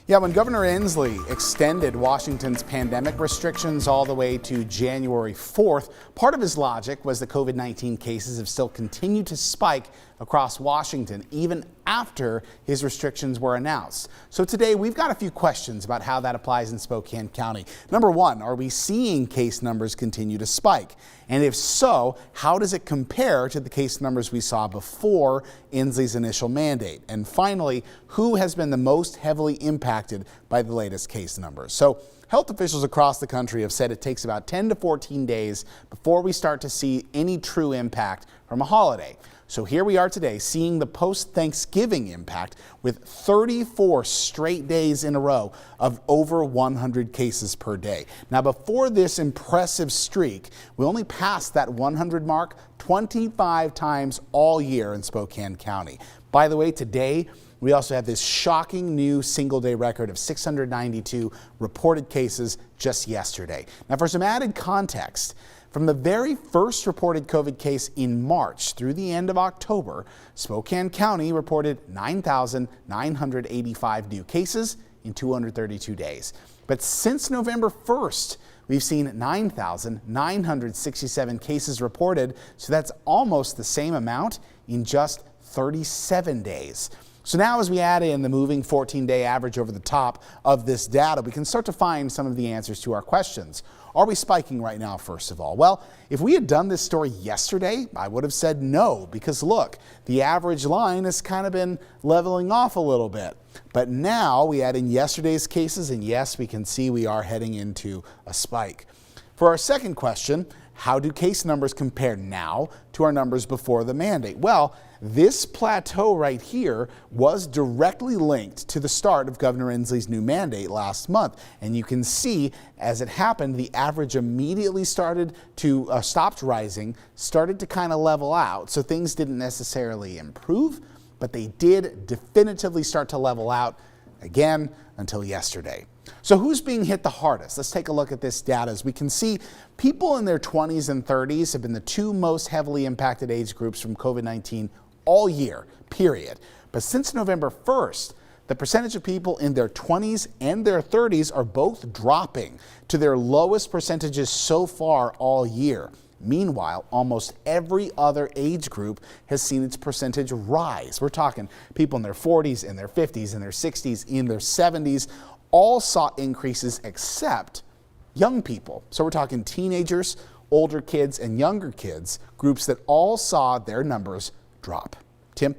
Yeah, when Governor Inslee extended Washington's pandemic restrictions all the way to January 4th, part of his logic was that COVID-19 cases have still continued to spike across Washington, even after his restrictions were announced. So today we've got a few questions about how that applies in Spokane County. Number one, are we seeing case numbers continue to spike? And if so, how does it compare to the case numbers we saw before Inslee's initial mandate? And finally, who has been the most heavily impacted by the latest case numbers? So health officials across the country have said it takes about 10 to 14 days before we start to see any true impact from a holiday. So here we are today seeing the post-Thanksgiving impact with 34 straight days in a row of over 100 cases per day. Now, before this impressive streak, we only passed that 100 mark 25 times all year in Spokane County. By the way, today, we also have this shocking new single-day record of 692 reported cases just yesterday. Now, for some added context, from the very first reported COVID case in March through the end of October, Spokane County reported 9,985 new cases in 232 days. But since November 1st, we've seen 9,967 cases reported, so that's almost the same amount in just 37 days. So now as we add in the moving 14-day average over the top of this data, we can start to find some of the answers to our questions. Are we spiking right now, first of all? Well, if we had done this story yesterday, I would have said no, because look, the average line has kind of been leveling off a little bit. But now we add in yesterday's cases, and yes, we can see we are heading into a spike. For our second question, how do case numbers compare now to our numbers before the mandate? Well, this plateau right here was directly linked to the start of Governor Inslee's new mandate last month. And you can see as it happened, the average immediately started to stopped rising, started to kind of level out. So things didn't necessarily improve, but they did definitively start to level out again until yesterday. So who's being hit the hardest? Let's take a look at this data. As we can see, people in their 20s and 30s have been the two most heavily impacted age groups from COVID-19 all year, period. But since November 1st, the percentage of people in their 20s and their 30s are both dropping to their lowest percentages so far all year. Meanwhile, almost every other age group has seen its percentage rise. We're talking people in their 40s, in their 50s, in their 60s, in their 70s, all saw increases except young people. So we're talking teenagers, older kids, and younger kids, groups that all saw their numbers drop. Tim?